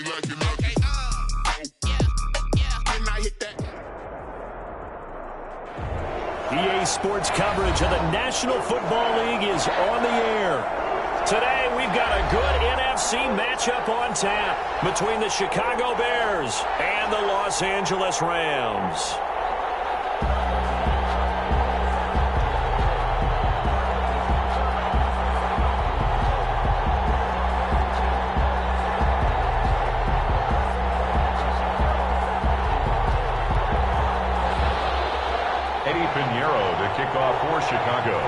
EA Sports coverage of the National Football League is on the air. Today, we've got a good NFC matchup on tap between the Chicago Bears and the Los Angeles Rams. Kickoff for Chicago.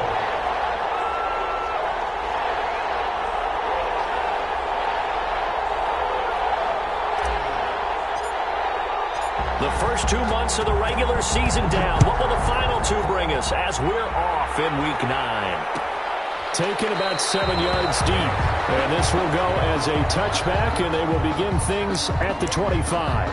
The first 2 months of the regular season down. What will the final two bring us as we're off in Week 9? Taken about 7 yards deep. And this will go as a touchback, and they will begin things at the 25.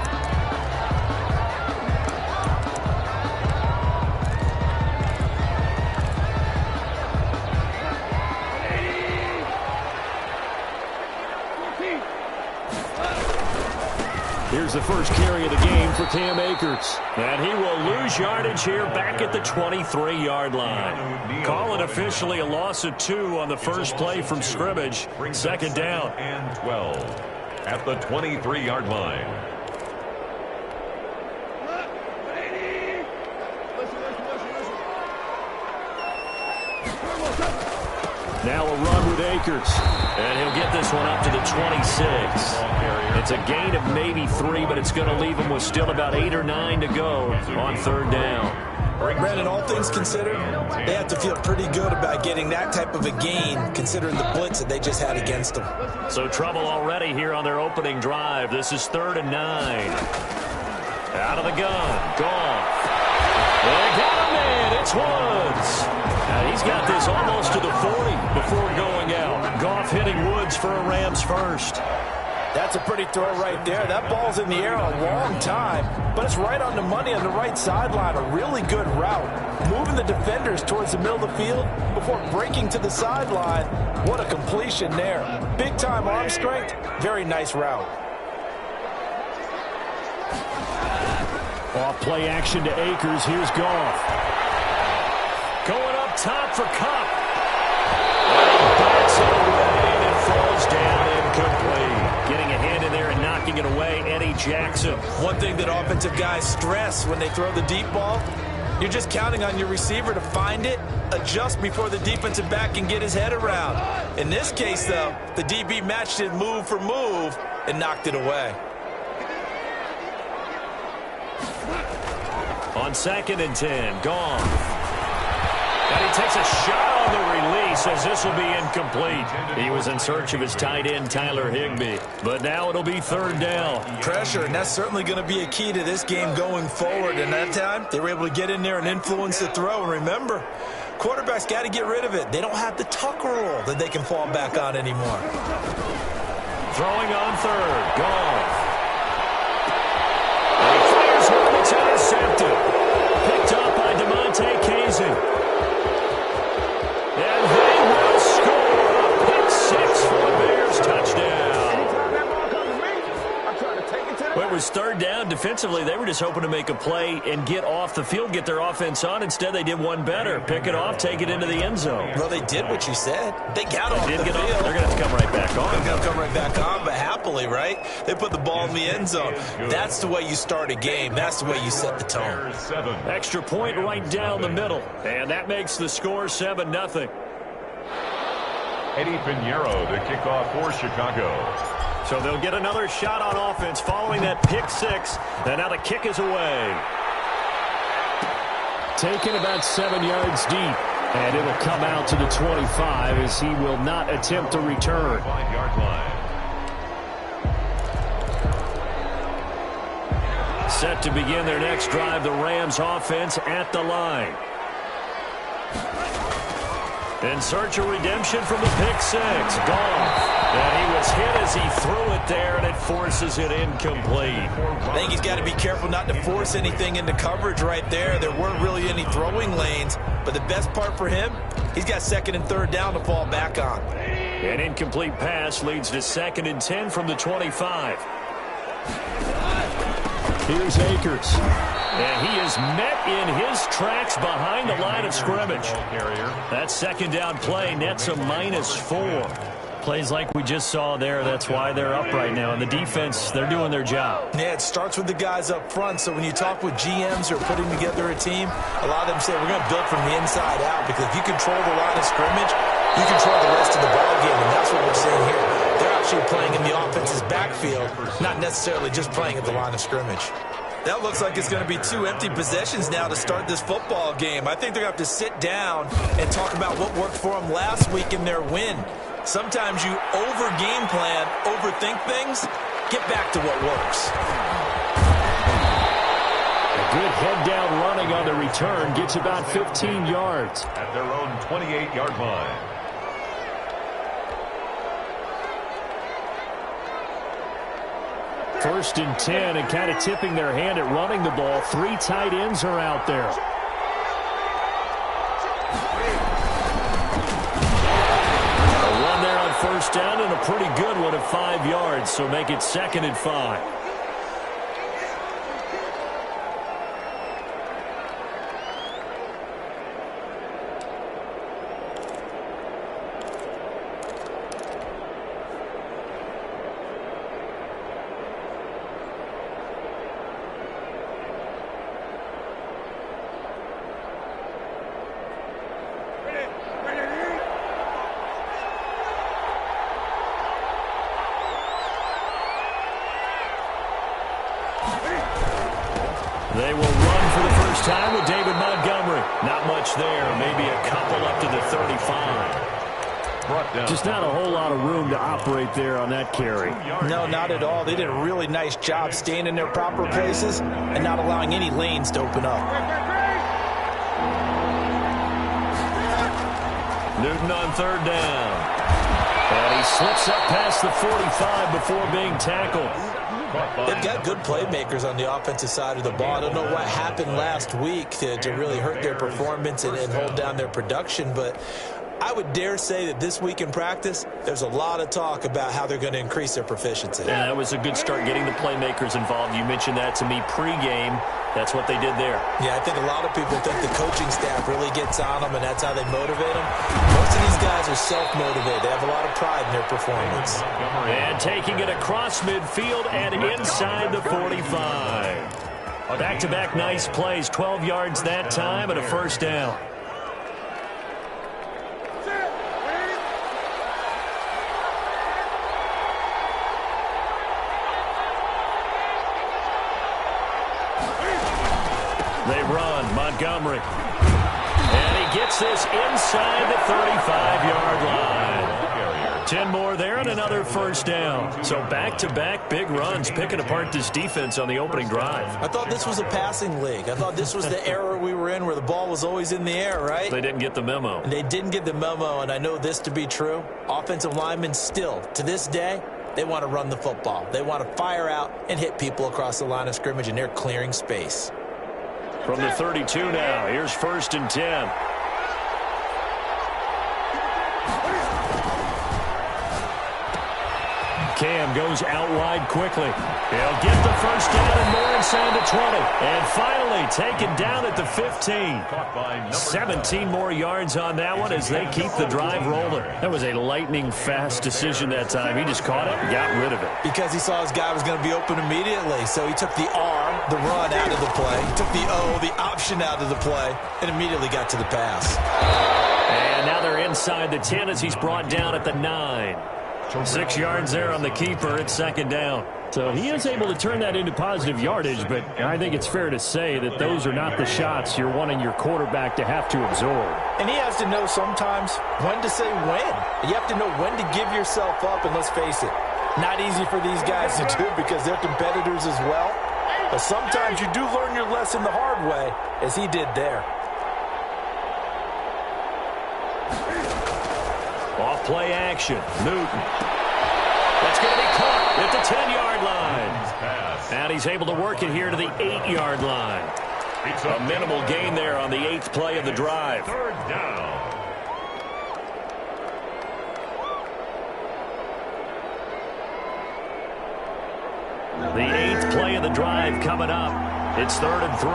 Here's the first carry of the game for Cam Akers. And he will lose yardage here back at the 23-yard line. Call it officially a loss of 2 on the first play from scrimmage. Second down. And 12 at the 23-yard line. Now a run with Akers. And he'll get this one up to the 26. It's a gain of maybe 3, but it's going to leave him with still about 8 or 9 to go on third down. Brandon, all things considered, they have to feel pretty good about getting that type of a gain, considering the blitz that they just had against them. So trouble already here on their opening drive. This is 3rd and 9. Out of the gun. Goff. They got a man. It's Woods. Now he's got this almost to the 40 before going out. Goff hitting Woods for a Rams first. That's a pretty throw right there. That ball's in the air a long time, but it's right on the money on the right sideline. A really good route. Moving the defenders towards the middle of the field before breaking to the sideline. What a completion there. Big-time arm strength. Very nice route. Off play action to Akers. Here's Goff. Going up top for Kupp. And he bats it away, and it falls down incomplete. Getting a hand in there and knocking it away, Eddie Jackson. One thing that offensive guys stress when they throw the deep ball, you're just counting on your receiver to find it, adjust before the defensive back can get his head around. In this case, though, the DB matched it move for move and knocked it away. On 2nd and 10, Goff. And he takes a shot on the release as this will be incomplete. He was in search of his tight end, Tyler Higbee. But now it'll be 3rd down. Pressure, and that's certainly going to be a key to this game going forward. And that time, they were able to get in there and influence the throw. And remember, quarterbacks got to get rid of it. They don't have the tuck rule that they can fall back on anymore. Throwing on 3rd, Goff. And he fires one that's intercepted. Picked up by DeMonte Casey. And they will score a pick 6 for the Bears touchdown. Anytime that ball comes to me, I'm trying to take it to the Well, it was 3rd down. Defensively, they were just hoping to make a play and get off the field, get their offense on. Instead, they did one better. Pick it off, take it into the end zone. Well, they did what you said. They got off the field. They're going to have to come right back on. They're going to come right back on, but happily, right? They put the ball in the end zone. That's the way you start a game. That's the way you set the tone. Extra point right down the middle. And that makes the score 7-0. Eddie Pinheiro, the kickoff for Chicago. So they'll get another shot on offense following that pick 6. And now the kick is away. Taken about 7 yards deep. And it'll come out to the 25 as he will not attempt to return. 5-yard line. Set to begin their next drive, the Rams offense at the line. In search of redemption from the pick 6. Goff. And he was hit as he threw it there, and it forces it incomplete. I think he's got to be careful not to force anything into coverage right there. There weren't really any throwing lanes, but the best part for him, he's got 2nd and 3rd down to fall back on. An incomplete pass leads to 2nd and 10 from the 25. Here's Akers. And he is met in his tracks behind the line of scrimmage. That second down play nets a -4. Plays like we just saw there, that's why they're up right now. And the defense, they're doing their job. Yeah, it starts with the guys up front. So when you talk with GMs who are putting together a team, a lot of them say we're going to build from the inside out, because if you control the line of scrimmage, you control the rest of the ball game, and that's what we're seeing here. They're actually playing in the offense's backfield, not necessarily just playing at the line of scrimmage. That looks like it's going to be 2 empty possessions now to start this football game. I think they're going to have to sit down and talk about what worked for them last week in their win. Sometimes you over-game plan, overthink things. Get back to what works. A good head-down running on the return gets about 15 yards. At their own 28-yard line. First and 10, and kind of tipping their hand at running the ball. 3 tight ends are out there. A run there on first down, and a pretty good one at 5 yards, so make it 2nd and 5. They will run for the first time with David Montgomery. Not much there, maybe a couple up to the 35. Just not a whole lot of room to operate there on that carry. No, not at all. They did a really nice job staying in their proper places and not allowing any lanes to open up. Newton on 3rd down. And he slips up past the 45 before being tackled. They've got good playmakers on the offensive side of the ball. I don't know what happened last week to really hurt their performance and hold down their production, but I would dare say that this week in practice, there's a lot of talk about how they're going to increase their proficiency. Yeah, that was a good start getting the playmakers involved. You mentioned that to me pregame. That's what they did there. Yeah, I think a lot of people think the coaching staff really gets on them, and that's how they motivate them. Most of these guys are self-motivated. They have a lot of pride in their performance. And taking it across midfield and inside the 45. Back-to-back nice plays. 12 yards that time and a first down. They run, Montgomery. And he gets this inside the 35-yard line. 10 more there and another first down. So back-to-back big runs, picking apart this defense on the opening drive. I thought this was a passing league. I thought this was the era we were in where the ball was always in the air, right? They didn't get the memo. And they didn't get the memo, and I know this to be true. Offensive linemen still, to this day, they want to run the football. They want to fire out and hit people across the line of scrimmage, and they're clearing space. From the 32 now, here's 1st and 10. Cam goes out wide quickly. He'll get the first down and more inside the 20. And finally taken down at the 15. 17 more yards on that one as they keep the drive rolling. That was a lightning-fast decision that time. He just caught it and got rid of it. Because he saw his guy was going to be open immediately. So he took the R, the run, out of the play. He took the O, the option, out of the play, and immediately got to the pass. And now they're inside the 10 as he's brought down at the 9. 6 yards there on the keeper. It's 2nd down. So he is able to turn that into positive yardage, but I think it's fair to say that those are not the shots you're wanting your quarterback to have to absorb. And he has to know sometimes when to say when. You have to know when to give yourself up, and let's face it, not easy for these guys to do because they're competitors as well. But sometimes you do learn your lesson the hard way, as he did there. Off play action. Newton. That's going to be caught at the 10-yard line. And he's able to work it here to the 8-yard line. A minimal gain there on the 8th play of the drive. 3rd down. The 8th play of the drive coming up. It's 3rd and 3.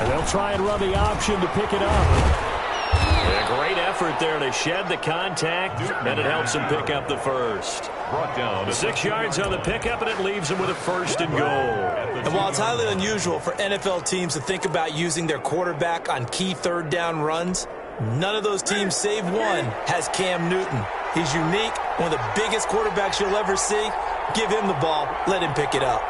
And they'll try and run the option to pick it up. A great effort there to shed the contact, and it helps him pick up the first. Brought down 6 yards on the pickup, and it leaves him with a 1st and goal. And while it's highly unusual for NFL teams to think about using their quarterback on key 3rd down runs, none of those teams, save one, has Cam Newton. He's unique, one of the biggest quarterbacks you'll ever see. Give him the ball, let him pick it up.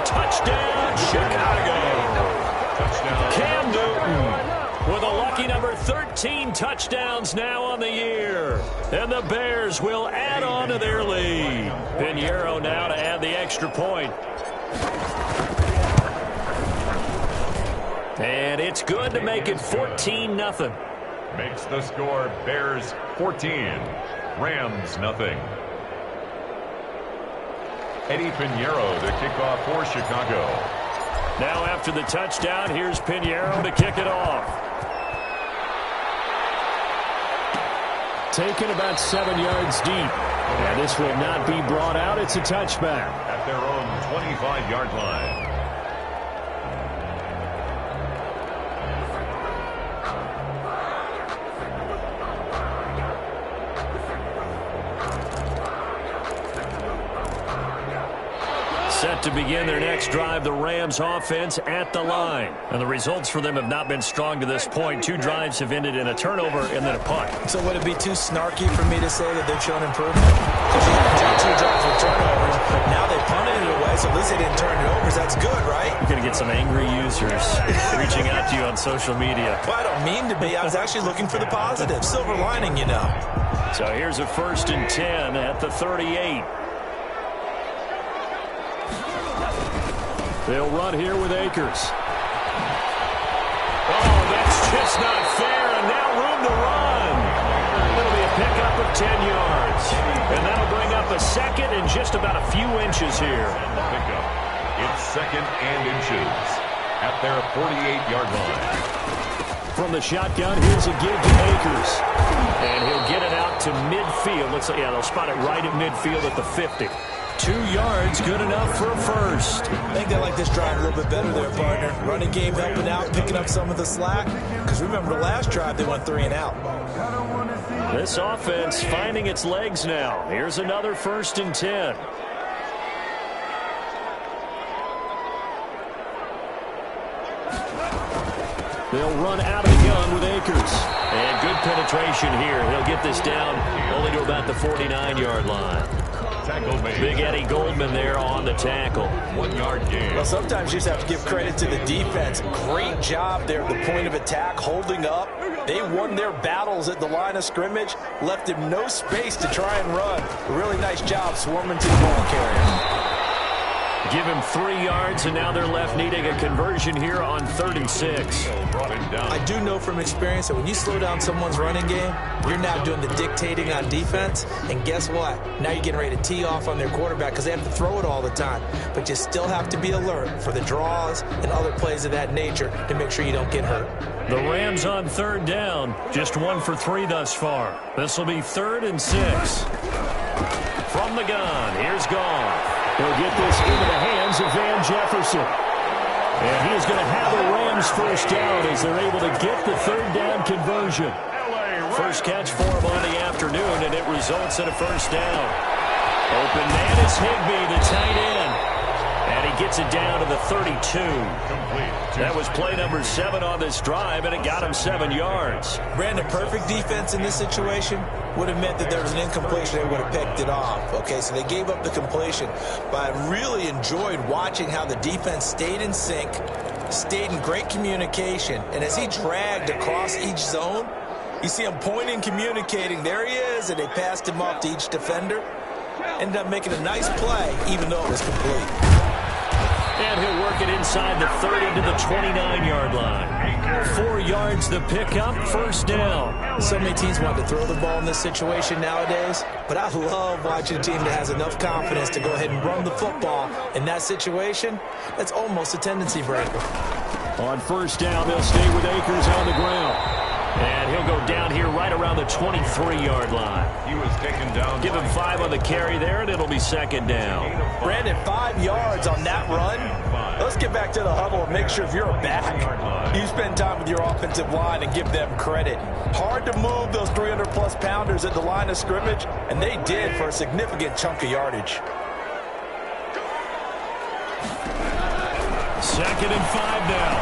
Touchdown, Chicago. Touchdown. Cam Newton with a lucky number 13 touchdowns now on the year. And the Bears will add on to their lead. Pinheiro now to add the extra point. And it's good to make it 14-0. Makes the score Bears 14, Rams nothing. Eddie Pinheiro to kick off for Chicago. Now after the touchdown, here's Pinheiro to kick it off. Taken about 7 yards deep. And this will not be brought out. It's a touchback. At their own 25-yard line. Set to begin their next drive, the Rams offense at the line. And the results for them have not been strong to this point. 2 drives have ended in a turnover and then a punt. So would it be too snarky for me to say that they've shown improvement? Because you had 2 drives with turnovers. Now they punted it away, so at least they didn't turn it over. So that's good, right? You're going to get some angry users reaching out to you on social media. Well, I don't mean to be. I was actually looking for the positive. Silver lining, you know. So here's a 1st and 10 at the 38. They'll run here with Akers. Oh, that's just not fair, and now room to run. It'll be a pickup of 10 yards. And that'll bring up a 2nd and just about a few inches here. And the pickup. It's 2nd and inches at their 48-yard line. From the shotgun, here's a give to Akers. And he'll get it out to midfield. Looks like, yeah, they'll spot it right at midfield at the 50. 2 yards, good enough for a 1st. I think they like this drive a little bit better there, partner. Running game helping out, picking up some of the slack. Because remember, the last drive, they went 3 and out. This offense finding its legs now. Here's another 1st and 10. They'll run out of the gun with Akers. And good penetration here. He'll get this down only to about the 49-yard line. Tackle made. Big Eddie Goldman there on the tackle. 1-yard gain. Well, sometimes you just have to give credit to the defense. Great job there at the point of attack, holding up. They won their battles at the line of scrimmage, left him no space to try and run. A really nice job swarming to the ball carrier. Give him 3 yards, and now they're left needing a conversion here on 3rd and 6. Brought him down. I do know from experience that when you slow down someone's running game, you're now doing the dictating on defense. And guess what? Now you're getting ready to tee off on their quarterback because they have to throw it all the time. But you still have to be alert for the draws and other plays of that nature to make sure you don't get hurt. The Rams on 3rd down, just 1 for 3 thus far. This will be 3rd and 6. From the gun, here's Goff. He'll get this into the hands of Van Jefferson. And he is going to have the Rams 1st down as they're able to get the 3rd down conversion. First catch for him on the afternoon, and it results in a 1st down. Open man is Higbee, the tight end. And he gets it down to the 32. Complete. That was play number 7 on this drive, and it got him 7 yards. Brandon, perfect defense in this situation would have meant that there was an incompletion. They would have picked it off. Okay, so they gave up the completion. But I really enjoyed watching how the defense stayed in sync, stayed in great communication. And as he dragged across each zone, you see him pointing, communicating. There he is, and they passed him off to each defender. Ended up making a nice play, even though it was complete. And he'll work it inside the 30 to the 29-yard line. 4 yards the pickup, first down. So many teams want to throw the ball in this situation nowadays, but I love watching a team that has enough confidence to go ahead and run the football. In that situation, that's almost a tendency breaker. On first down, they'll stay with Akers on the ground. And he'll go down here right around the 23-yard line. He was taken down. Give him 5 on the carry there, and it'll be second down. Brandon, 5 yards on that run. Let's get back to the huddle and make sure if you're a back, you spend time with your offensive line and give them credit. Hard to move those 300-plus pounders at the line of scrimmage, and they did for a significant chunk of yardage. Second and 5 now.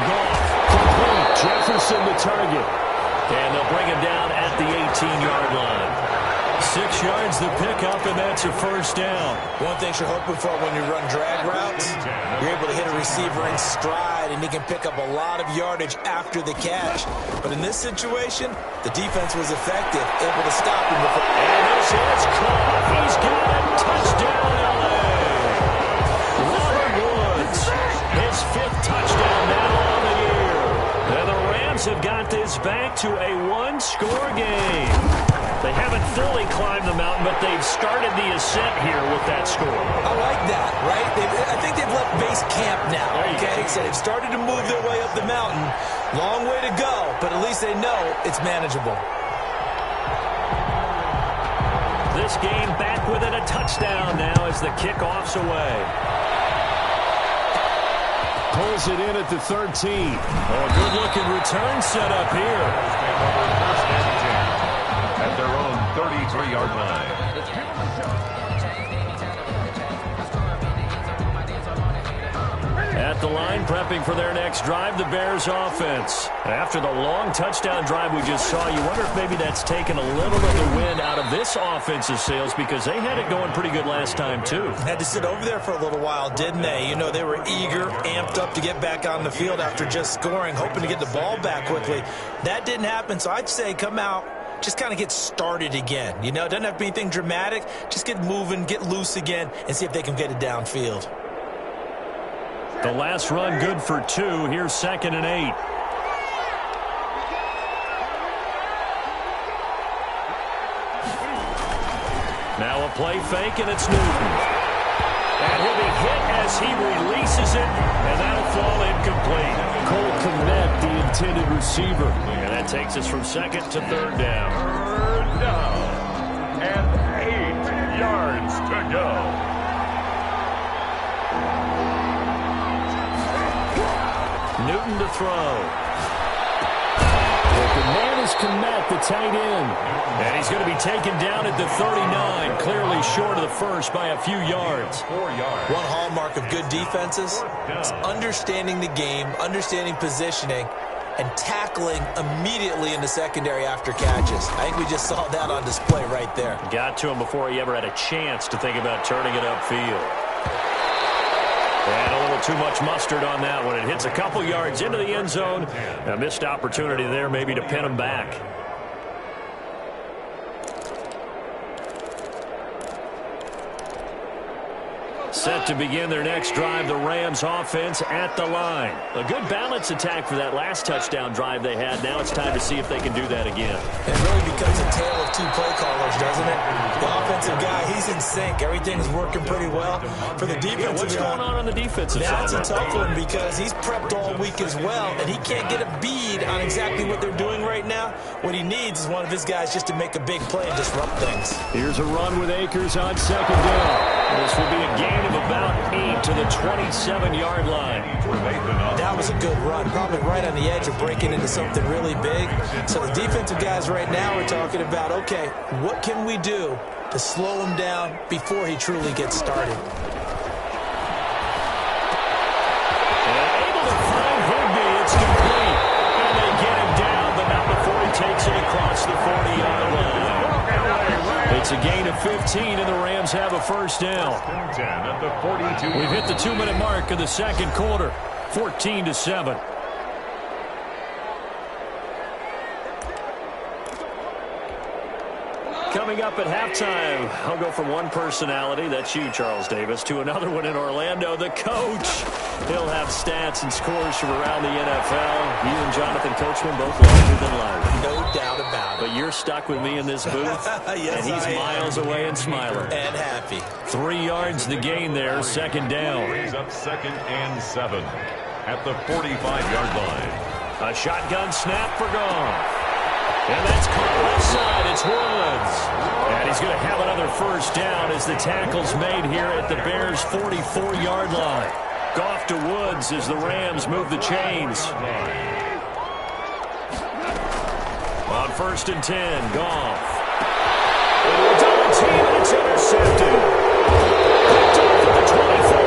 Goff, complete. Jefferson the target. And they'll bring him down at the 18-yard line. 6 yards the pickup, and that's a first down. One thing you're hoping for when you run drag routes, you're able to hit a receiver in stride, and he can pick up a lot of yardage after the catch. But in this situation, the defense was effective, able to stop him before. And this is Goff. He's got it. Touchdown, L.A. Robert Woods, his 5th touchdown now on the year. And the Rams have got this back to a 1-score game. They haven't fully climbed the mountain, but they've started the ascent here with that score. I like that, right? I think they've left base camp now, okay? So they've started to move their way up the mountain. Long way to go, but at least they know it's manageable. This game back within a touchdown now as the kickoff's away. Pulls it in at the 13. Oh, a good-looking return set up here. At their own 33-yard line. At the line, prepping for their next drive, the Bears offense. After the long touchdown drive we just saw, you wonder if maybe that's taken a little of the wind out of this offensive sails because they had it going pretty good last time, too. Had to sit over there for a little while, didn't they? You know, they were eager, amped up to get back on the field after just scoring, hoping to get the ball back quickly. That didn't happen, so I'd say come out, just kind of get started again. You know, it doesn't have to be anything dramatic. Just get moving, get loose again, and see if they can get it downfield. The last run good for 2. Here's 2nd and 8. Now a play fake, and it's Newton. And he'll be hit as he releases it, and that'll fall incomplete. Cole Kmet, the intended receiver. And that takes us from 2nd to 3rd down. 3rd down. And 8 yards to go. Newton to throw. The man is Kmet, the tight end. And he's going to be taken down at the 39, clearly short of the first by a few yards. 4 yards. One hallmark of good defenses is understanding the game, understanding positioning, and tackling immediately in the secondary after catches. I think we just saw that on display right there. Got to him before he ever had a chance to think about turning it upfield. And a little too much mustard on that one. It hits a couple yards into the end zone. A missed opportunity there maybe to pin him back. Set to begin their next drive, the Rams offense at the line. A good balance attack for that last touchdown drive they had. Now it's time to see if they can do that again. It really becomes a tale of 2 play callers, doesn't it? The offensive guy, he's in sync. Everything's working pretty well. For the defensive What's guy, going on the defensive side? that's a tough one because he's prepped all week as well, and he can't get a bead on exactly what they're doing right now. What he needs is one of his guys just to make a big play and disrupt things. Here's a run with Akers on 2nd down. This will be a gain of about 8 to the 27-yard line. That was a good run, probably right on the edge of breaking into something really big. So the defensive guys right now are talking about, okay, what can we do to slow him down before he truly gets started? And able to find Higby. It's complete. And they get him down, but not before he takes it across the 40-yard line. It's a gain of 15, and the Rams have a first down. We've hit the 2-minute mark of the second quarter, 14-7. Coming up at halftime, I'll go from one personality, that's you, Charles Davis, to another one in Orlando, the coach. He'll have stats and scores from around the NFL. You and Jonathan Coachman both larger than life. No doubt about it. But you're stuck with me in this booth, Yes, and he's miles away and smiling. And happy. 3 yards to gain there, second down. Brings up 2nd and 7 at the 45-yard line. A shotgun snap for Goff. And that's caught left side. It's Woods. And he's going to have another first down as the tackle's made here at the Bears' 44-yard line. Goff to Woods as the Rams move the chains. On 1st and 10, Goff. Double team, and it's intercepted. Picked off at the 24.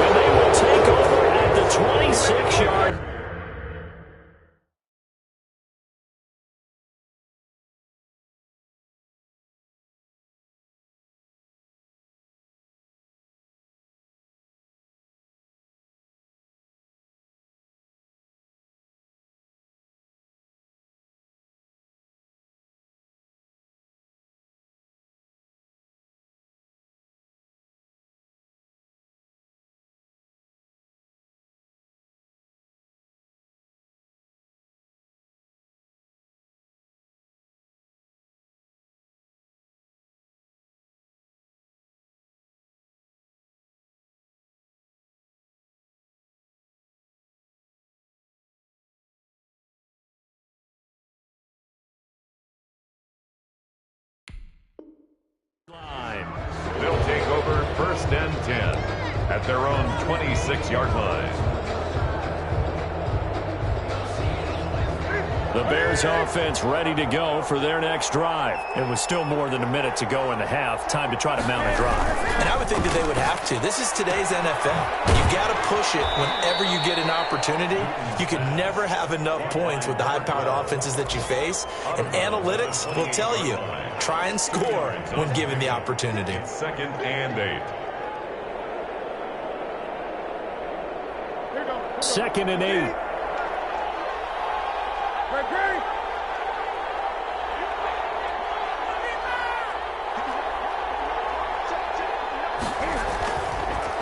And they will take over at the 26-yard. They'll take over 1st and 10 at their own 26-yard line. The Bears offense ready to go for their next drive. It was still more than a minute to go in the half. Time to try to mount a drive. And I would think that they would have to. This is today's NFL. You got to push it whenever you get an opportunity. You can never have enough points with the high-powered offenses that you face. And analytics will tell you, try and score when given the opportunity. 2nd and 8. 2nd and 8.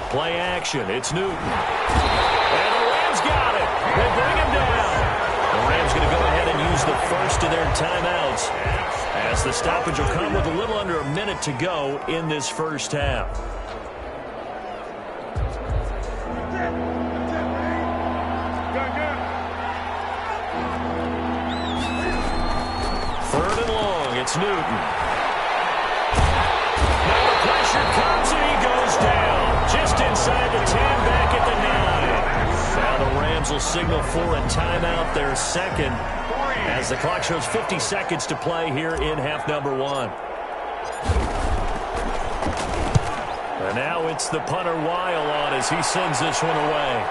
Play action. It's Newton. And the Rams got it. They bring him down. The Rams going to go ahead and use the first of their timeouts as the stoppage will come with a little under a minute to go in this first half. Third and long. It's Newton. Now the pressure comes and he goes down. Just inside the 10, back at the 9. Now the Rams will signal for a timeout, their second, as the clock shows 50 seconds to play here in half number 1. And now it's the punter Weil on as he sends this one away.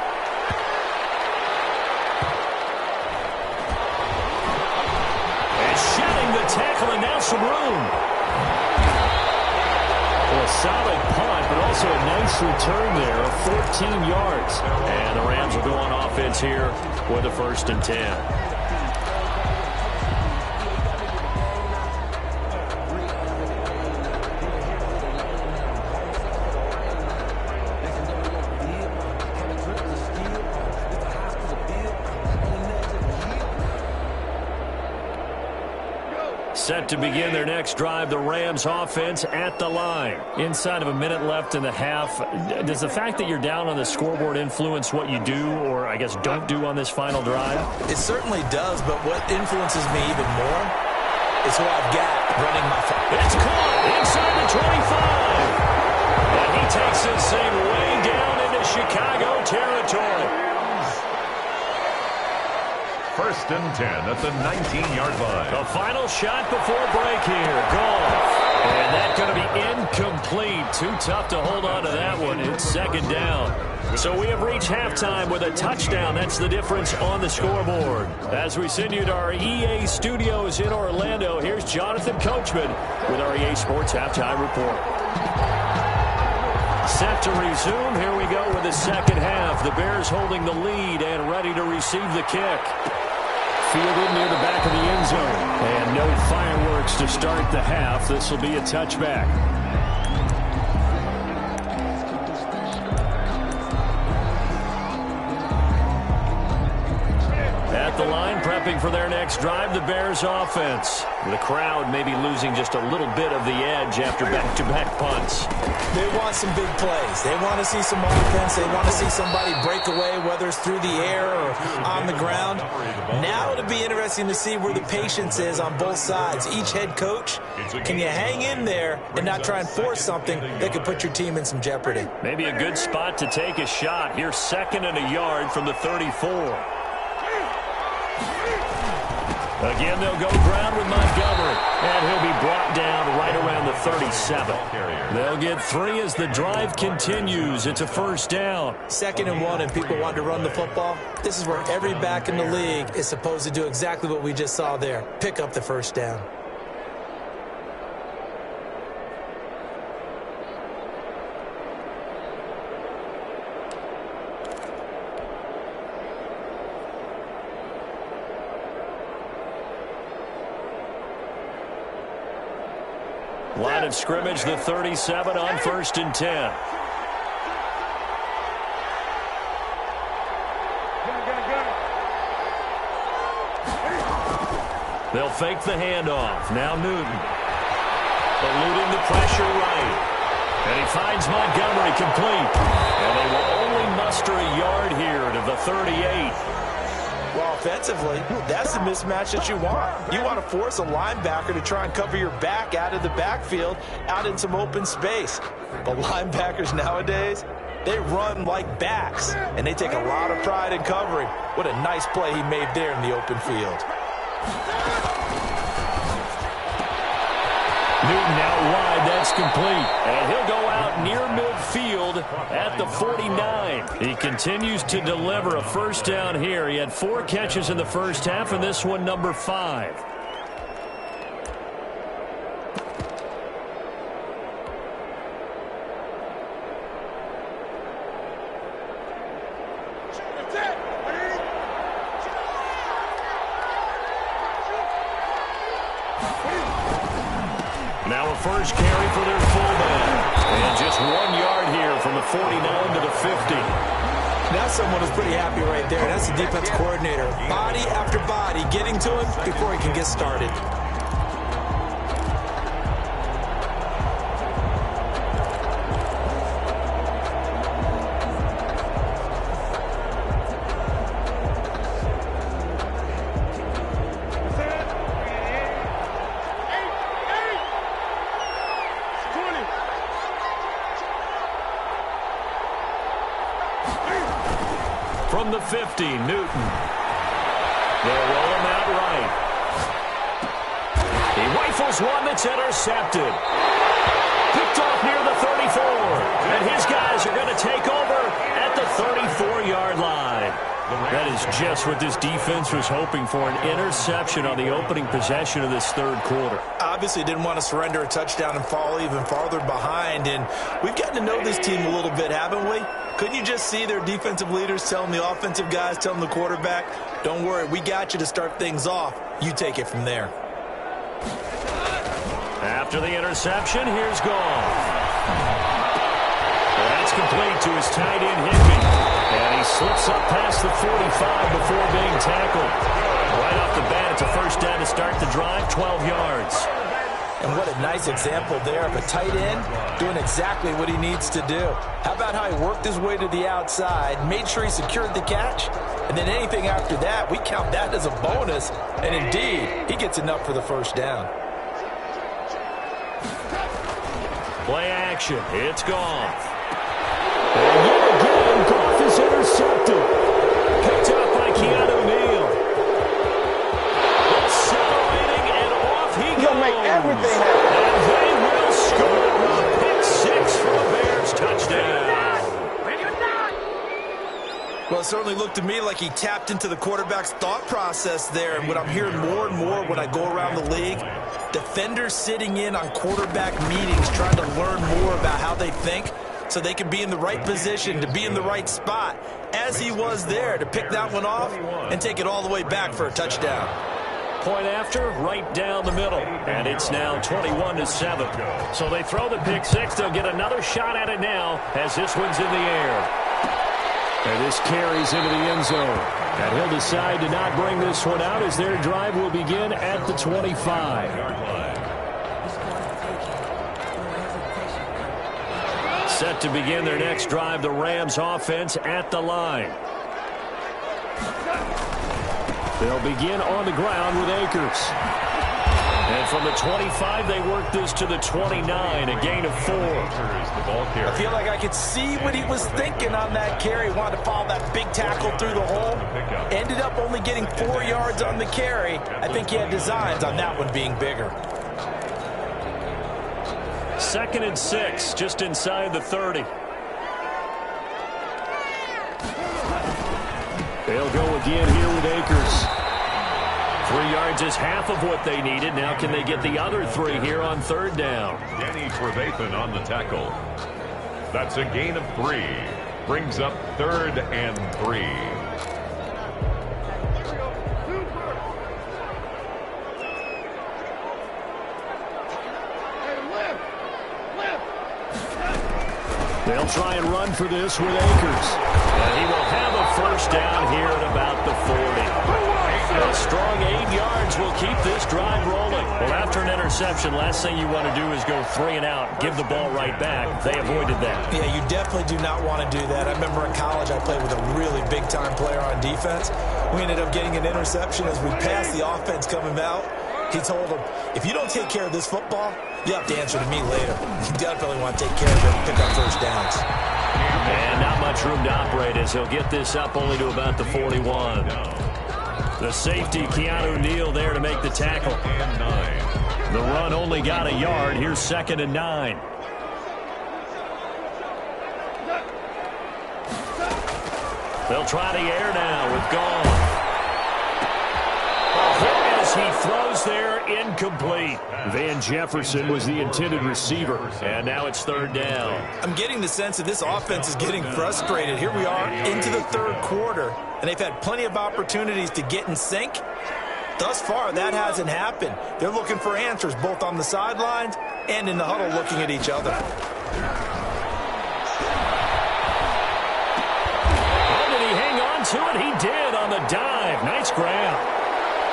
And shedding the tackle, and now some room. A solid punt, but also a nice return there of 14 yards. And the Rams will go on offense here with a 1st and 10. Set to begin their next drive, the Rams offense at the line. Inside of a minute left in the half, does the fact that you're down on the scoreboard influence what you do, or I guess don't do on this final drive? It certainly does, but what influences me even more is who I've got running my... It's caught inside the 25. And he takes this thing way down into Chicago territory. 1st and 10 at the 19-yard line. The final shot before break here. Goff. And that's going to be incomplete. Too tough to hold on to that one. It's 2nd down. So we have reached halftime with a touchdown. That's the difference on the scoreboard. As we send you to our EA studios in Orlando, here's Jonathan Coachman with our EA Sports Halftime Report. Set to resume. Here we go with the second half. The Bears holding the lead and ready to receive the kick. fielded near the back of the end zone. And no fireworks to start the half. This will be a touchback. At the line, prepping for their next drive, the Bears offense. The crowd may be losing just a little bit of the edge after back-to-back punts. They want some big plays. They want to see some offense. They want to see somebody break away, whether it's through the air or on the ground. Now it'll be interesting to see where the patience is on both sides. Each head coach, can you hang in there and not try and force something that could put your team in some jeopardy? Maybe a good spot to take a shot. Here's 2nd and a yard from the 34. Again, they'll go ground with Montgomery, and he'll be brought down right around the 37. They'll get 3 as the drive continues. It's a first down. 2nd and 1, and people want to run the football. This is where every back in the league is supposed to do exactly what we just saw there. Pick up the first down. Line of scrimmage, the 37 on 1st and 10. They'll fake the handoff. Now Newton. Eluding the pressure right. And he finds Montgomery complete. And they will only muster a yard here to the 38. Well, offensively, that's the mismatch that you want. You want to force a linebacker to try and cover your back out of the backfield, out in some open space. But linebackers nowadays, they run like backs, and they take a lot of pride in covering. What a nice play he made there in the open field. Newton out wide, that's complete. And he'll go out near midfield at the 49. He continues to deliver a first down here. He had 4 catches in the first half, and this one number 5. Now a first carry for their fullback. And just 1 yard here from the 49 to the 50. Now someone is pretty happy right there. That's the defense coordinator. Body after body getting to him before he can get started. From the 50, Newton. They'll roll him out right. He rifles one that's intercepted. Picked off near the 34. And his guys are going to take over at the 34-yard line. That is just what this defense was hoping for, an interception on the opening possession of this third quarter. Obviously didn't want to surrender a touchdown and fall even farther behind. And we've gotten to know this team a little bit, haven't we? Couldn't you just see their defensive leaders telling the offensive guys, telling the quarterback, don't worry, we got you to start things off. You take it from there. After the interception, here's Goff. That's complete to his tight end, Higbee. And he slips up past the 45 before being tackled. Right off the bat, it's a first down to start the drive, 12 yards. And what a nice example there of a tight end doing exactly what he needs to do. How about how he worked his way to the outside, made sure he secured the catch, and then anything after that, we count that as a bonus. And indeed, he gets enough for the first down. Play action. It's Goff. And yet again, Goff is intercepted. Picked up by Keanu Neal. Accelerating, and off he goes. Make everything happen. And they will score a pick 6 for a Bears touchdown. Well, it certainly looked to me like he tapped into the quarterback's thought process there. And what I'm hearing more and more when I go around the league, defenders sitting in on quarterback meetings trying to learn more about how they think. so they can be in the right position, to be in the right spot, as he was there, to pick that one off and take it all the way back for a touchdown. Point after, right down the middle. And it's now 21-7. So they throw the pick six. They'll get another shot at it now as this one's in the air. And this carries into the end zone. And he'll decide to not bring this one out as their drive will begin at the 25. Set to begin their next drive, the Rams offense at the line. They'll begin on the ground with Akers. And from the 25, they work this to the 29, a gain of 4. I feel like I could see what he was thinking on that carry. Wanted to follow that big tackle through the hole. Ended up only getting 4 yards on the carry. I think he had designs on that one being bigger. 2nd and 6, just inside the 30. They'll go again here with Akers. 3 yards is half of what they needed. Now can they get the other 3 here on 3rd down? Danny Trevathan on the tackle. That's a gain of 3. Brings up 3rd and 3. They'll try and run for this with Akers. And he will have a 1st down here at about the 40. A strong 8 yards will keep this drive rolling. Well, after an interception, last thing you want to do is go 3 and out, give the ball right back. They avoided that. Yeah, you definitely do not want to do that. I remember in college I played with a really big-time player on defense. We ended up getting an interception as we passed the offense coming out. He told him, if you don't take care of this football, you have to answer to me later. You definitely want to take care of it and pick up 1st downs. And not much room to operate as he'll get this up only to about the 41. The safety, Keanu Neal, there to make the tackle. The run only got a yard. Here's 2nd and 9. They'll try the air now with Goff. As he throws there, incomplete. Van Jefferson was the intended receiver. And now it's 3rd down. I'm getting the sense that this offense is getting frustrated. Here we are into the 3rd quarter, and they've had plenty of opportunities to get in sync. Thus far, that hasn't happened. They're looking for answers both on the sidelines and in the huddle looking at each other. Oh, did he hang on to it? He did on the dive. Nice grab.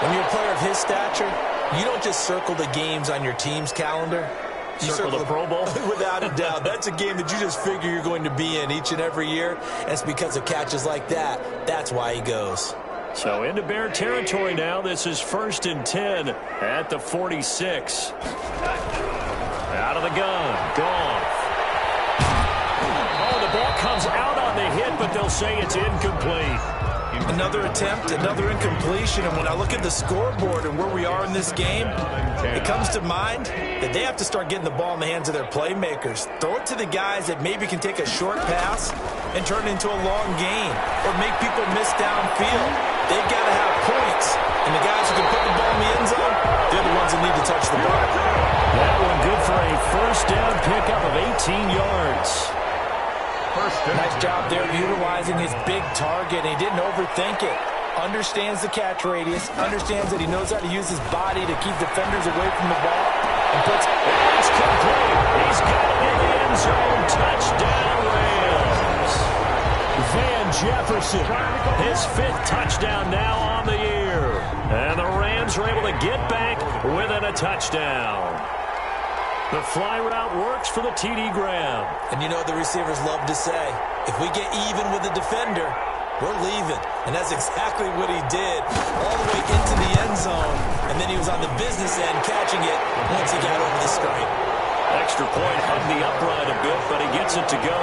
When you're a player of his stature, you don't just circle the games on your team's calendar. You circle the Pro Bowl? Without a doubt. That's a game that you just figure you're going to be in each and every year. And it's because of catches like that. That's why he goes. So into Bear territory now. This is 1st and 10 at the 46. Out of the gun. Goff. Oh, the ball comes out on the hit, but they'll say it's incomplete. Another attempt, another incompletion, and when I look at the scoreboard and where we are in this game, it comes to mind that they have to start getting the ball in the hands of their playmakers. Throw it to the guys that maybe can take a short pass and turn it into a long gain or make people miss downfield. They've got to have points, and the guys who can put the ball in the end zone, they're the ones that need to touch the ball. That one good for a 1st down pickup of 18 yards. Nice job there utilizing his big target. He didn't overthink it. Understands the catch radius. Understands that he knows how to use his body to keep defenders away from the ball. And puts it's complete. He's got it in the end zone. Touchdown, Rams. Van Jefferson, his 5th touchdown now on the year. And the Rams are able to get back within a touchdown. The fly route works for the TD Graham. And you know what the receivers love to say? If we get even with the defender, we're leaving. And that's exactly what he did all the way into the end zone. And then he was on the business end catching it once he got over the screen. Extra point hugged the upright a bit, but he gets it to go.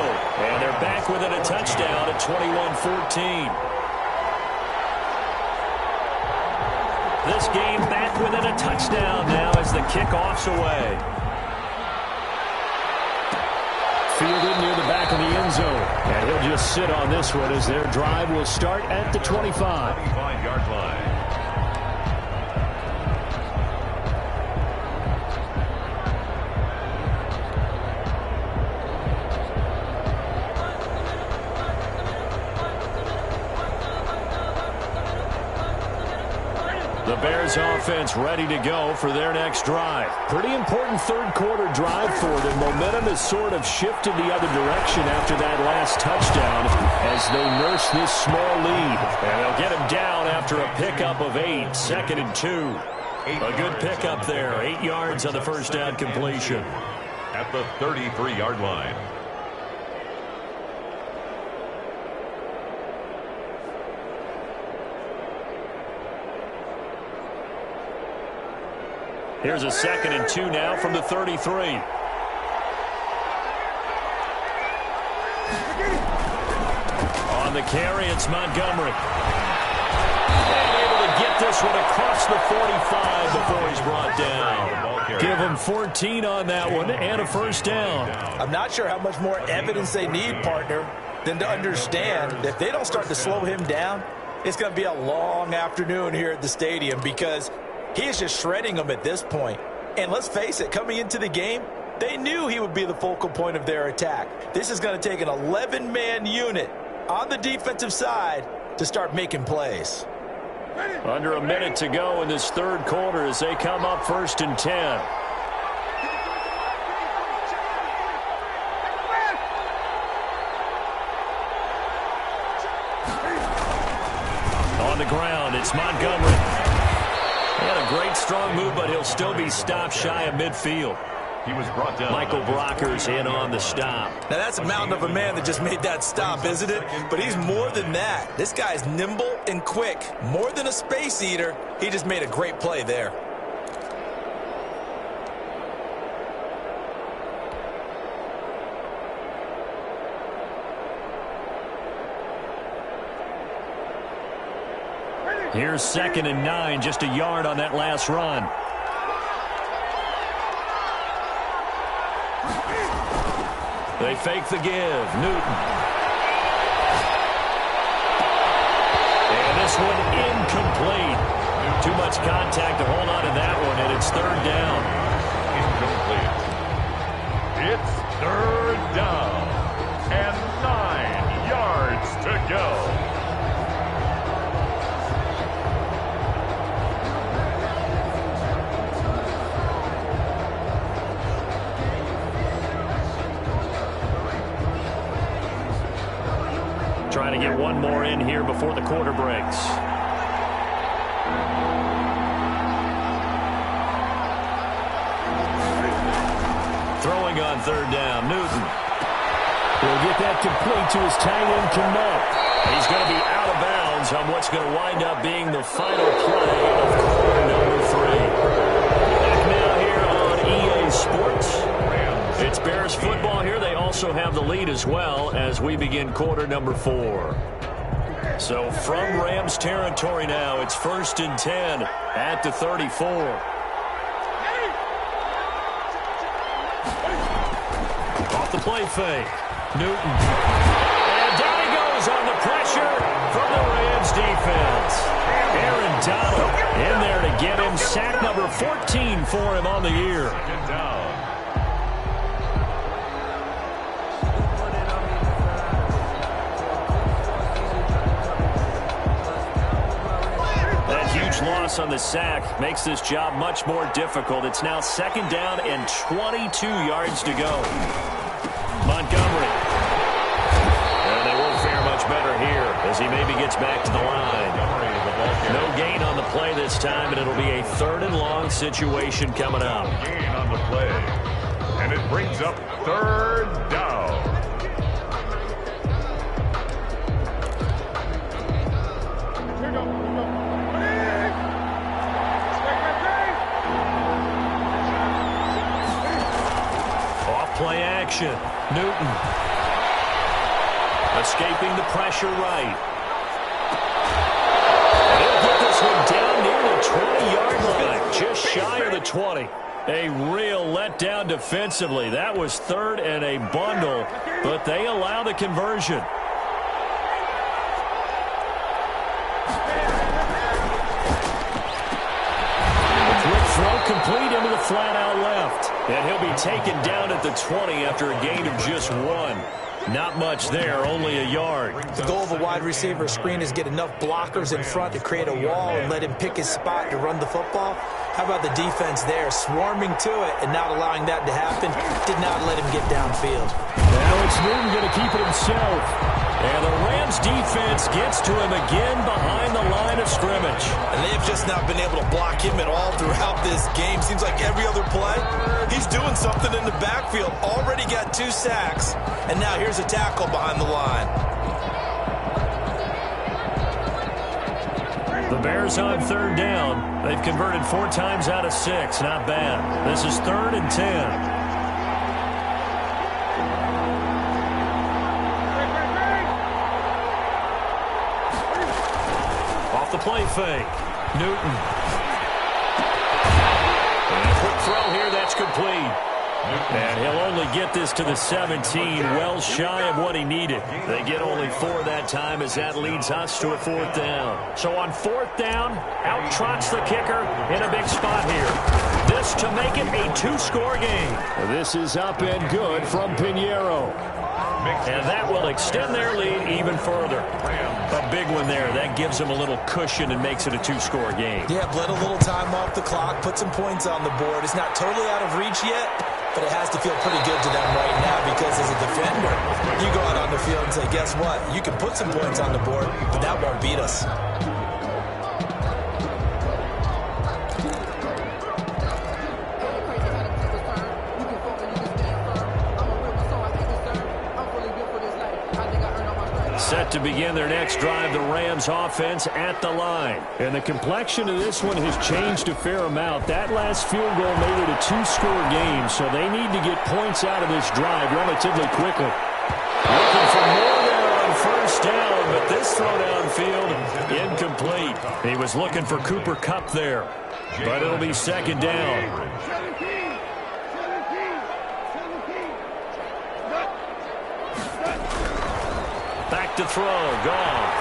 And they're back within a touchdown at 21-14. This game back within a touchdown now as the kickoff's away. Fielded near the back of the end zone. And he'll just sit on this one as their drive will start at the 25. 25-yard line. The Bears offense ready to go for their next drive. Pretty important third quarter drive for them. Momentum has sort of shifted the other direction after that last touchdown as they nurse this small lead. And they'll get him down after a pickup of 8, 2nd and 2. A good pickup there, 8 yards on the first down completion. At the 33-yard line. Here's a 2nd and 2 now from the 33. On the carry, it's Montgomery. And able to get this one across the 45 before he's brought down. Give him 14 on that one and a first down. I'm not sure how much more evidence they need, partner, than to understand that if they don't start to slow him down, it's going to be a long afternoon here at the stadium because he is just shredding them at this point. And let's face it, coming into the game, they knew he would be the focal point of their attack. This is going to take an 11-man unit on the defensive side to start making plays. Under a minute to go in this third quarter as they come up 1st and 10. On the ground, it's Montgomery. He had a great strong move, but he'll still be stopped shy of midfield. He was brought down. Michael Brocker's in on the stop. Now, that's a mountain of a man that just made that stop, isn't it? But he's more than that. This guy's nimble and quick. More than a space eater, he just made a great play there. Here's 2nd and 9, just a yard on that last run. They fake the give. Newton. And this one incomplete. Too much contact to hold on to that one, and it's 3rd down. Incomplete. It's 3rd down. And 9 yards to go. Trying to get one more in here before the quarter breaks. Throwing on 3rd down, Newton. He'll get that complete to his tight end, Kmet. He's going to be out of bounds on what's going to wind up being the final play of quarter number 3. Back now here on EA Sports. It's Bears football here. They also have the lead as well as we begin quarter number 4. So from Rams territory now, it's 1st and 10 at the 34. Off the play fake. Newton. And down he goes on the pressure from the Rams defense. Aaron Donald in there to get him. Sack number 14 for him on the year. 2nd down. Loss on the sack makes this job much more difficult. It's now 2nd down and 22 yards to go. Montgomery. And they won't fare much better here as he maybe gets back to the line. No gain on the play this time, and it'll be a 3rd and long situation coming up. Gain on the play. And it brings up 3rd down. Play action. Newton. Escaping the pressure right. And he'll get this one down near the 20-yard line. Just shy of the 20. A real letdown defensively. That was 3rd and a bundle, but they allow the conversion. Complete into the flat out left. And he'll be taken down at the 20 after a gain of just 1. Not much there, only a yard. The goal of a wide receiver screen is get enough blockers in front to create a wall and let him pick his spot to run the football. How about the defense there, swarming to it and not allowing that to happen? Did not let him get downfield. Now it's Newton going to keep it himself. And the Rams defense gets to him again behind the line of scrimmage. And they've just not been able to block him at all throughout this game. Seems like every other play, he's doing something in the backfield. Already got 2 sacks. And now here's a tackle behind the line. The Bears on 3rd down. They've converted 4 times out of 6. Not bad. This is 3rd and 10. The play fake. Newton. And a quick throw here, that's complete. And he'll only get this to the 17, well shy of what he needed. They get only 4 that time as that leads us to a 4th down. So on 4th down, out trots the kicker in a big spot here. This to make it a 2-score game. This is up and good from Pinheiro. And that will extend their lead even further. A big one there. That gives them a little cushion and makes it a 2-score game. Yeah, bled a little time off the clock, put some points on the board. It's not totally out of reach yet, but it has to feel pretty good to them right now because as a defender, you go out on the field and say, guess what? You can put some points on the board, but that won't beat us. Set to begin their next drive, the Rams offense at the line. And the complexion of this one has changed a fair amount. That last field goal made it a 2-score game, so they need to get points out of this drive relatively quickly. Looking for more there on 1st down, but this throw downfield incomplete. He was looking for Cooper Kupp there, but it'll be 2nd down. Back to throw, Goff.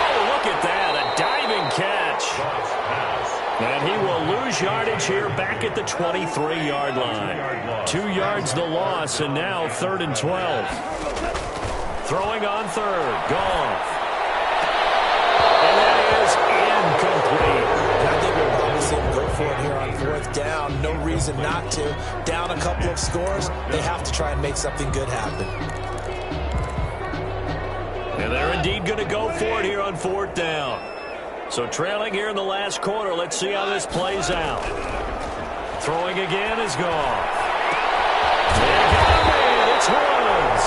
Oh, look at that, a diving catch. And he will lose yardage here back at the 23-yard line. 2 yards the loss, and now 3rd and 12. Throwing on 3rd, Goff. And that is incomplete. I think we'll probably see him go for it here on 4th down. No reason not to. Down a couple of scores, they have to try and make something good happen. And they're indeed going to go for it here on 4th down. So trailing here in the last quarter, let's see how this plays out. Throwing again is Goff. They got him in. It's Woods.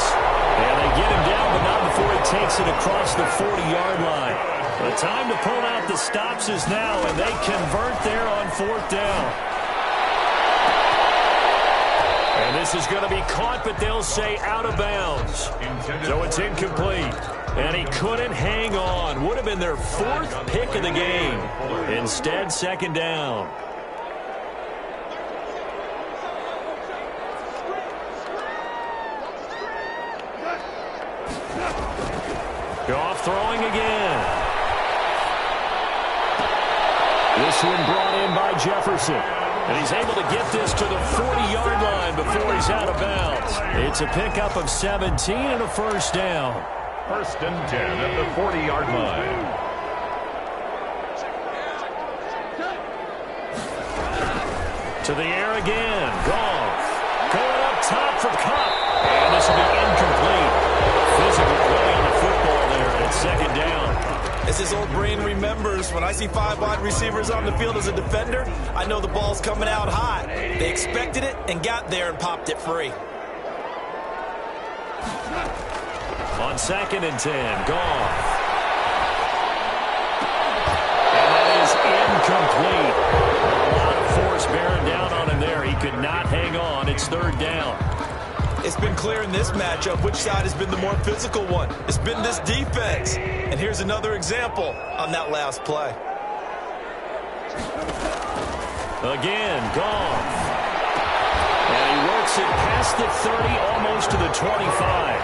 And they get him down, but not before he takes it across the 40-yard line. The time to pull out the stops is now, and they convert there on 4th down. And this is going to be caught, but they'll say out of bounds. So it's incomplete. And he couldn't hang on. Would have been their 4th pick of the game. Instead, 2nd down. Goff throwing again. This one brought in by Jefferson. And he's able to get this to the 40-yard line before he's out of bounds. It's a pickup of 17 and a 1st down. 1st and 10 at the 40-yard line. To the air again. Goff. Going up top for Kupp. And this will be incomplete. Physical play on the football there, and it's 2nd down. As his old brain remembers, when I see 5 wide receivers on the field as a defender, I know the ball's coming out hot. They expected it and got there and popped it free. On 2nd and 10, Goff. And that is incomplete. A lot of force bearing down on him there. He could not hang on. It's 3rd down. It's been clear in this matchup which side has been the more physical one. It's been this defense. And here's another example on that last play. Again, Goff. And he works it past the 30, almost to the 25.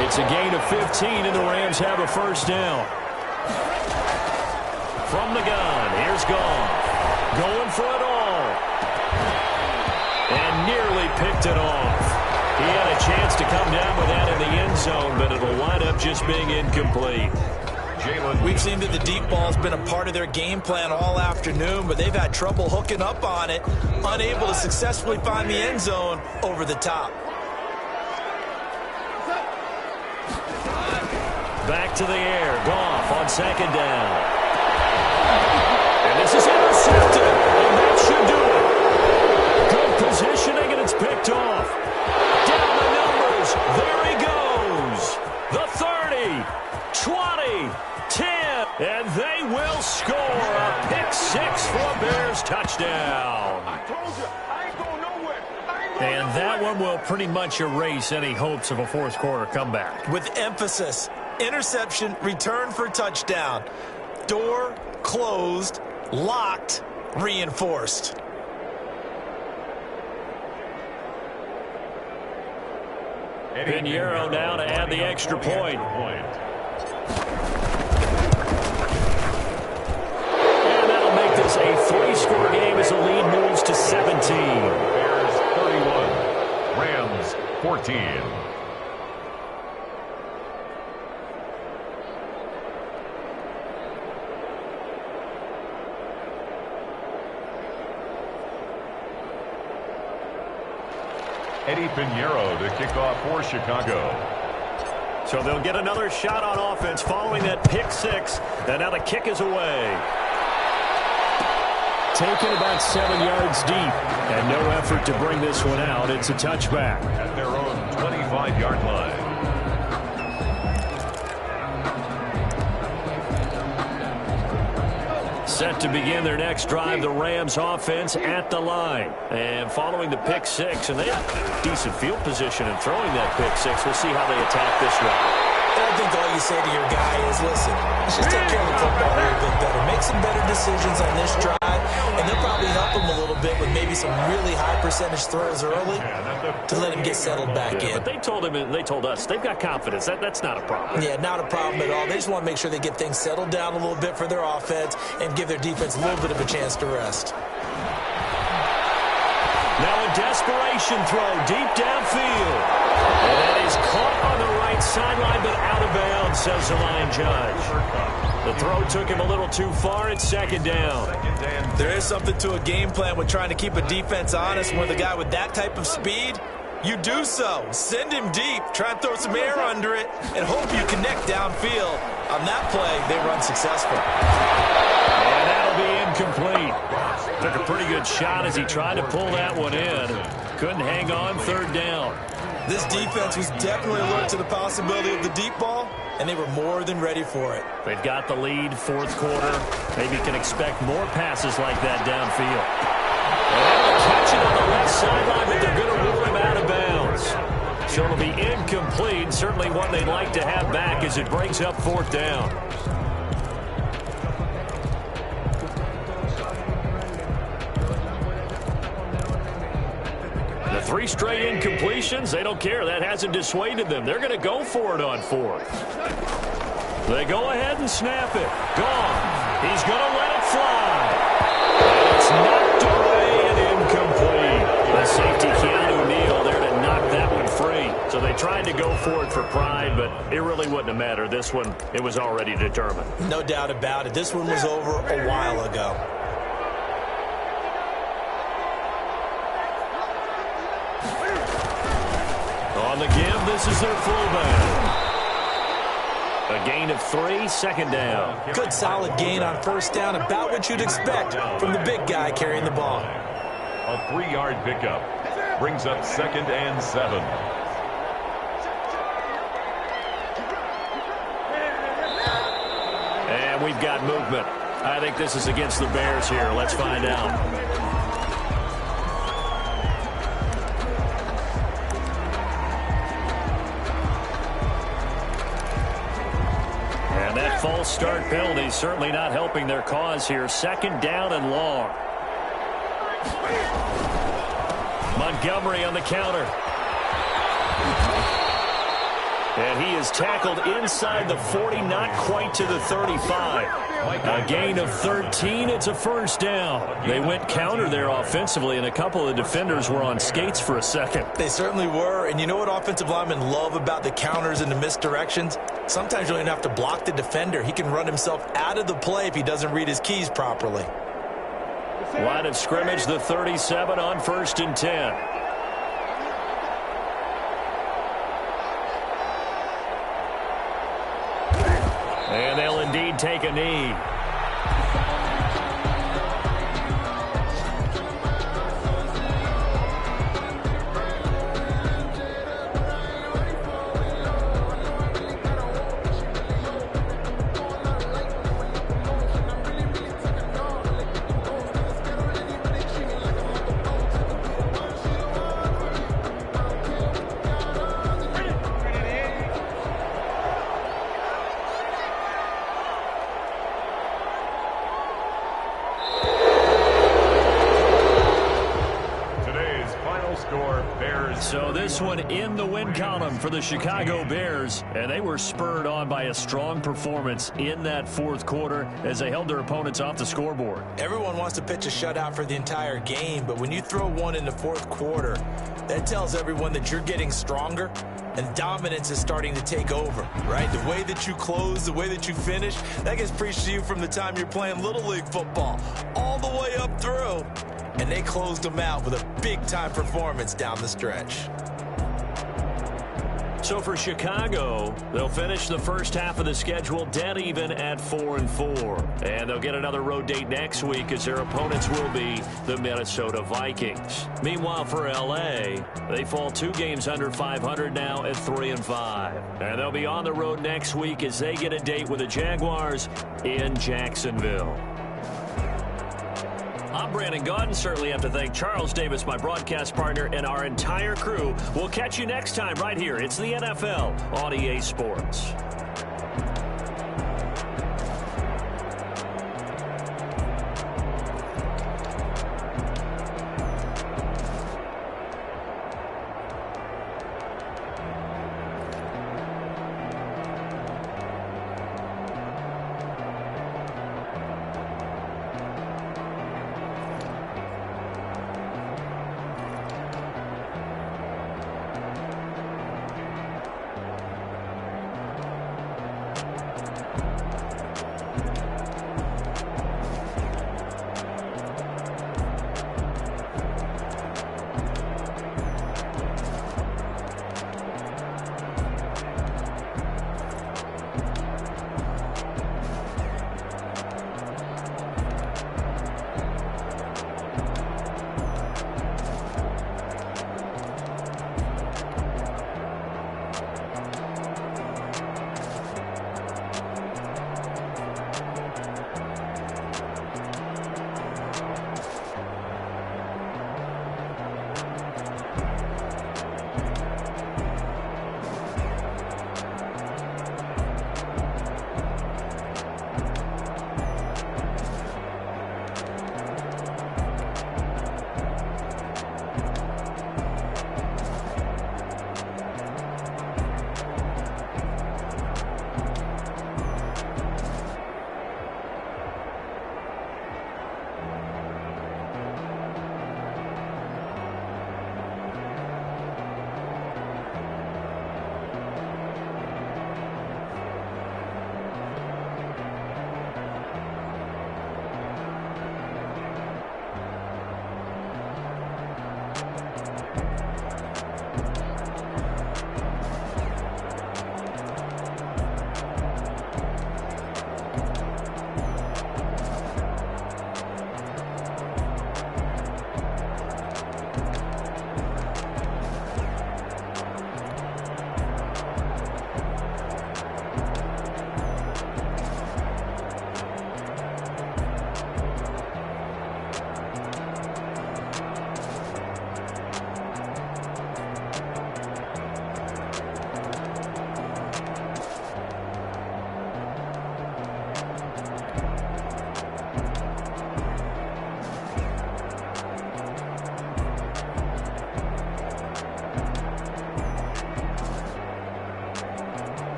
It's a gain of 15, and the Rams have a 1st down. From the gun, here's Goff. Going for it all. And nearly picked it off. He had a chance to come down with that in the end zone, but it'll wind up just being incomplete. We've seen that the deep ball's been a part of their game plan all afternoon, but they've had trouble hooking up on it, unable to successfully find the end zone over the top. Back to the air. Goff on second down. And this is intercepted. And that should do it. Good positioning, and it's picked off. Down the numbers. There he goes. The 30, 20, 10. And they will score a pick-6 for a Bears touchdown. I told you, I ain't going nowhere. And that one will pretty much erase any hopes of a fourth-quarter comeback. With emphasis. Interception, return for touchdown. Door closed, locked, reinforced. Pinheiro now to add the extra point. And that'll make this a 3-score game as the lead moves to 17. Bears 31, Rams 14. Eddie Pinheiro to kick off for Chicago. So they'll get another shot on offense following that pick-6. And now the kick is away. Taken about 7 yards deep. And no effort to bring this one out. It's a touchback. At their own 25-yard line. Set to begin their next drive, the Rams offense at the line. And following the pick-6, and they have decent field position in throwing that pick-6. We'll see how they attack this one. I think all you say to your guy is, listen, let's just take care of the football a little bit better. Make some better decisions on this drive, and they'll probably help him a little bit with maybe some really high-percentage throws early to let him get settled back in. But they told us, they've got confidence. That's not a problem. Yeah, not a problem at all. They just want to make sure they get things settled down a little bit for their offense and give their defense a little bit of a chance to rest. Now a desperation throw deep downfield. And that is caught on the right sideline, but out of bounds, says the line judge. The throw took him a little too far. It's second down. There is something to a game plan with trying to keep a defense honest. With a guy with that type of speed, you do so. Send him deep. Try and throw some air under it and hope you connect downfield. On that play, they run successful. And that'll be incomplete. Took a pretty good shot as he tried to pull that one in. Couldn't hang on, third down. This defense was definitely alert to the possibility of the deep ball, and they were more than ready for it. They've got the lead, fourth quarter. Maybe can expect more passes like that downfield. And catch it on the left sideline, but they're going to rule him out of bounds. So it'll be incomplete. Certainly one they'd like to have back as it brings up fourth down. Three straight incompletions. They don't care. That hasn't dissuaded them. They're going to go for it on fourth. They go ahead and snap it. Gone. He's going to let it fly. It's knocked away and incomplete. The safety, Keanu Neal, there to knock that one free. So they tried to go for it for pride, but it really wouldn't have mattered. This one, it was already determined. No doubt about it. This one was over a while ago. On the give, this is their fullback. A gain of 3, second down. Good solid gain on first down, about what you'd expect from the big guy carrying the ball. A 3-yard pickup brings up 2nd and 7. And we've got movement. I think this is against the Bears here. Let's find out. False start penalty certainly not helping their cause here. Second down and long. Montgomery on the counter. And he is tackled inside the 40, not quite to the 35. A gain of 13. It's a first down. They went counter there offensively, and a couple of defenders were on skates for a second. They certainly were. And you know what offensive linemen love about the counters and the misdirections? Sometimes you don't even have to block the defender. He can run himself out of the play if he doesn't read his keys properly. Line of scrimmage, the 37 on 1st and 10. And they'll indeed take a knee. So this one in the win column for the Chicago Bears, and they were spurred on by a strong performance in that fourth quarter as they held their opponents off the scoreboard. Everyone wants to pitch a shutout for the entire game, but when you throw one in the fourth quarter, that tells everyone that you're getting stronger and dominance is starting to take over, right? The way that you close, the way that you finish, that gets preached to you from the time you're playing Little League football all the way up through. And they closed them out with a big-time performance down the stretch. So for Chicago, they'll finish the first half of the schedule dead even at 4-4. And they'll get another road date next week as their opponents will be the Minnesota Vikings. Meanwhile, for L.A., they fall 2 games under 500 now at 3-5. And they'll be on the road next week as they get a date with the Jaguars in Jacksonville. I'm Brandon Gaudin. Certainly have to thank Charles Davis, my broadcast partner, and our entire crew. We'll catch you next time right here. It's the NFL on EA Sports.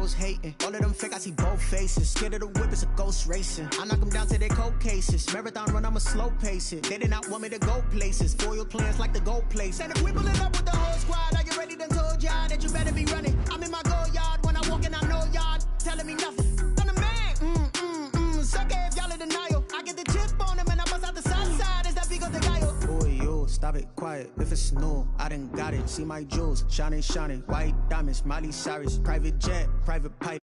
bros hating. All of them fake, I see both faces. Scared of the whip, it's a ghost racing. I knock them down to their cold cases. Marathon run, I'ma slow pace it. They did not want me to go places. Foil plans like the gold place. And if we pulling up with the whole squad, I get ready to told y'all that you better be running. I'm in my go yard when I walk in, I know y'all telling me nothing. I'm the man, sucker if y'all in denial. I get the chip on them and I bust out the south side. Is that big of the guy? Boy, yo, stop it, quiet. If it's no, I done got it. See my jewels, shining, shining. White diamonds, Miley Cyrus. Private jet, private pipe.